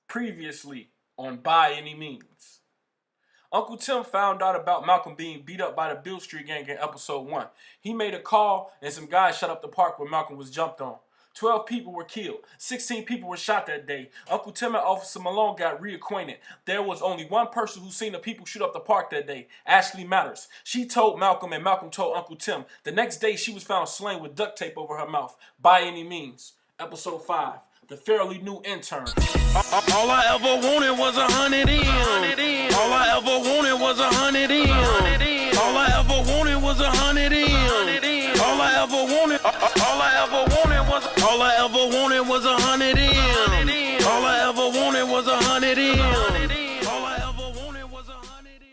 Previously on By.Any.Means. Uncle Tim found out about Malcolm being beat up by the Bill Street Gang in episode 1. He made a call and some guys shut up the park where Malcolm was jumped on. 12 people were killed. 16 people were shot that day. Uncle Tim and Officer Malone got reacquainted. There was only one person who seen the people shoot up the park that day, Ashley Matters. She told Malcolm and Malcolm told Uncle Tim. The next day she was found slain with duct tape over her mouth. By Any Means. Episode 5. The fairly new intern. All I ever wanted was 100 in. All I ever wanted was 100 in. All I ever wanted was 100 in. All I ever wanted, all I ever wanted was, all I ever wanted was 100 in. All I ever wanted was 100 in. All I ever wanted was 100 in.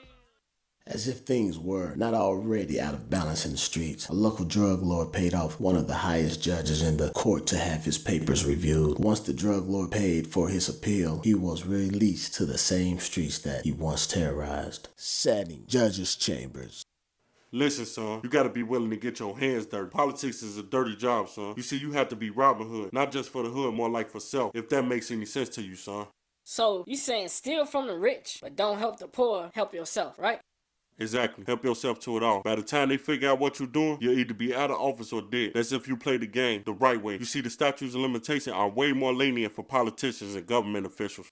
As if things were not already out of balance in the streets, a local drug lord paid off one of the highest judges in the court to have his papers reviewed. Once the drug lord paid for his appeal, he was released to the same streets that he once terrorized. Setting judges' chambers. Listen, son, you gotta be willing to get your hands dirty. Politics is a dirty job, son. You see, you have to be Robin Hood, not just for the hood, more like for self, if that makes any sense to you, son. So, you saying steal from the rich, but don't help the poor, help yourself, right? Exactly. Help yourself to it all. By the time they figure out what you're doing, you'll either be out of office or dead. That's if you play the game the right way. You see, the statutes of limitation are way more lenient for politicians and government officials.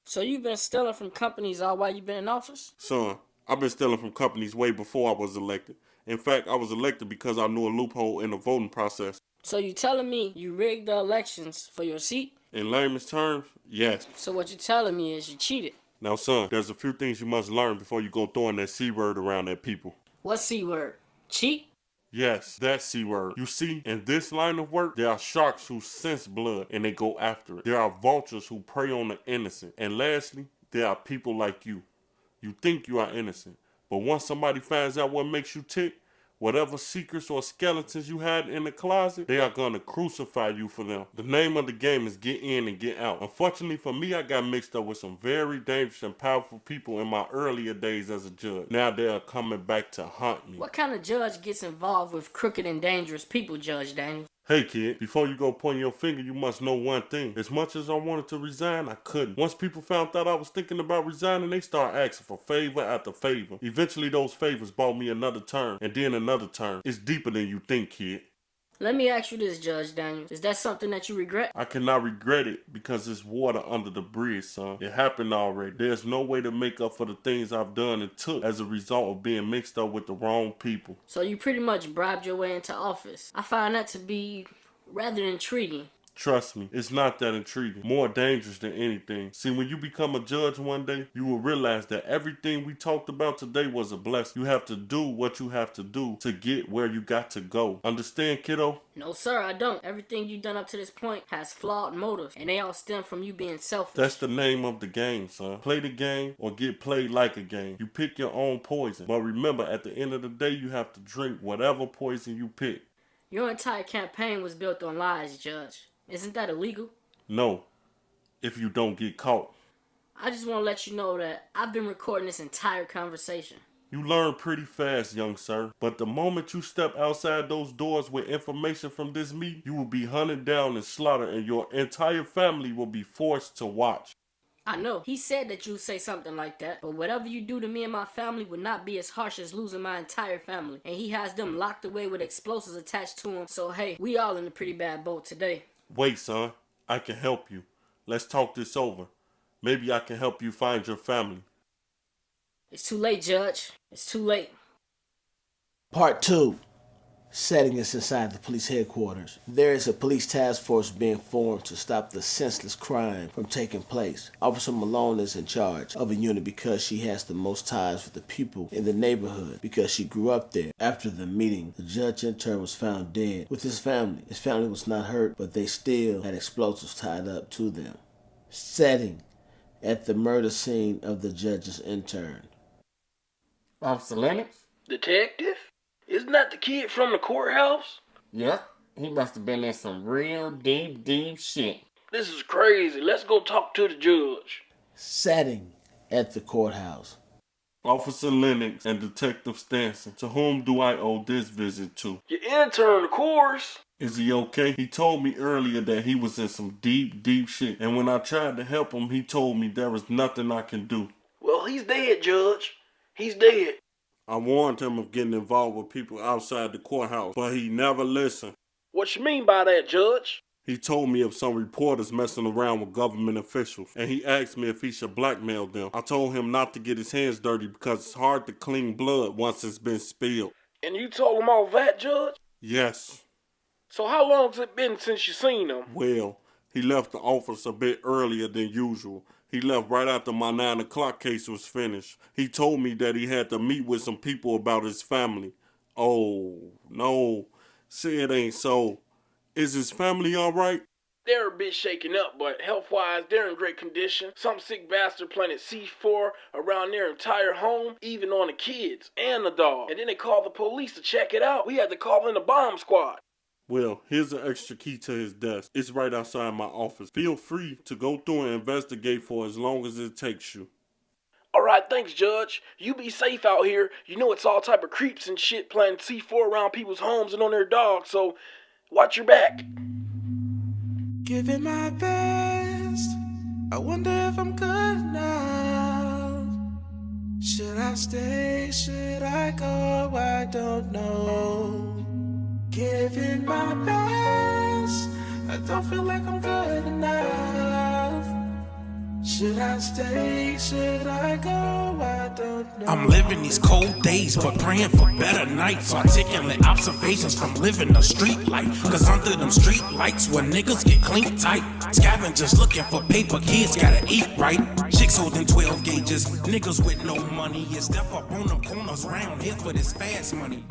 So you've been stealing from companies all while you've been in office? Son, I've been stealing from companies way before I was elected. In fact, I was elected because I knew a loophole in the voting process. So you telling me you rigged the elections for your seat? In layman's terms, yes. So what you're telling me is you cheated? Now, son, there's a few things you must learn before you go throwing that C word around at people. What C word? Cheat? Yes, that C word. You see, in this line of work, there are sharks who sense blood and they go after it. There are vultures who prey on the innocent. And lastly, there are people like you. You think you are innocent, but once somebody finds out what makes you tick, whatever secrets or skeletons you had in the closet, they are going to crucify you for them. The name of the game is get in and get out. Unfortunately for me, I got mixed up with some very dangerous and powerful people in my earlier days as a judge. Now they are coming back to haunt me. What kind of judge gets involved with crooked and dangerous people, Judge Daniel? Hey kid, before you go pointing your finger, you must know one thing. As much as I wanted to resign, I couldn't. Once people found out I was thinking about resigning, they started asking for favor after favor. Eventually those favors bought me another term, and then another term. It's deeper than you think, kid. Let me ask you this, Judge Daniel. Is that something that you regret? I cannot regret it because it's water under the bridge, son. It happened already. There's no way to make up for the things I've done and took as a result of being mixed up with the wrong people. So you pretty much bribed your way into office. I find that to be rather intriguing. Trust me, it's not that intriguing. More dangerous than anything. See, when you become a judge one day, you will realize that everything we talked about today was a blessing. You have to do what you have to do to get where you got to go. Understand, kiddo? No, sir, I don't. Everything you've done up to this point has flawed motives, and they all stem from you being selfish. That's the name of the game, son. Play the game or get played like a game. You pick your own poison. But remember, at the end of the day, you have to drink whatever poison you pick. Your entire campaign was built on lies, Judge. Isn't that illegal? No, if you don't get caught. I just want to let you know that I've been recording this entire conversation. You learn pretty fast, young sir. But the moment you step outside those doors with information from this meeting, you will be hunted down and slaughtered, and your entire family will be forced to watch. I know. He said that you'd say something like that, but whatever you do to me and my family would not be as harsh as losing my entire family. And he has them locked away with explosives attached to him. So hey, we all in a pretty bad boat today. Wait, son. I can help you. Let's talk this over. Maybe I can help you find your family. It's too late, Judge. It's too late. Part 2. Setting is inside the police headquarters. There is a police task force being formed to stop the senseless crime from taking place. Officer Malone is in charge of a unit because she has the most ties with the people in the neighborhood because she grew up there. After the meeting, the judge intern was found dead with his family. His family was not hurt, but they still had explosives tied up to them. Setting at the murder scene of the judge's intern. Officer Lennox? Detective? Isn't that the kid from the courthouse? Yeah, he must have been in some real deep shit. This is crazy. Let's go talk to the judge. Setting at the courthouse. Officer Lennox and Detective Stanson, to whom do I owe this visit to? Your intern, of course. Is he okay? He told me earlier that he was in some deep, deep shit. And when I tried to help him, he told me there was nothing I can do. Well, he's dead, Judge. He's dead. I warned him of getting involved with people outside the courthouse, but he never listened. What you mean by that, Judge? He told me of some reporters messing around with government officials, and he asked me if he should blackmail them. I told him not to get his hands dirty because it's hard to clean blood once it's been spilled. And you told him all that, Judge? Yes. So how long's it been since you seen him? Well, he left the office a bit earlier than usual. He left right after my 9 o'clock case was finished. He told me that he had to meet with some people about his family. Oh, no. Say it ain't so. Is his family all right? They're a bit shaken up, but health-wise, they're in great condition. Some sick bastard planted C4 around their entire home, even on the kids and the dog. And then they called the police to check it out. We had to call in the bomb squad. Well, here's an extra key to his desk. It's right outside my office. Feel free to go through and investigate for as long as it takes you. All right, thanks, Judge. You be safe out here. You know it's all type of creeps and shit planting C4 around people's homes and on their dogs, so watch your back. Giving my best, I wonder if I'm good enough. Should I stay, should I go, I don't know. Giving my best, I don't feel like I'm good enough. Should I stay, should I go, I don't know. I'm living these cold days, but praying for better nights. Articulate observations from living the street life. Cause under them street lights where niggas get clean tight. Scavengers looking for paper, kids gotta eat right. Chicks holding 12 gauges, niggas with no money. It's death up on them corners round here for this fast money.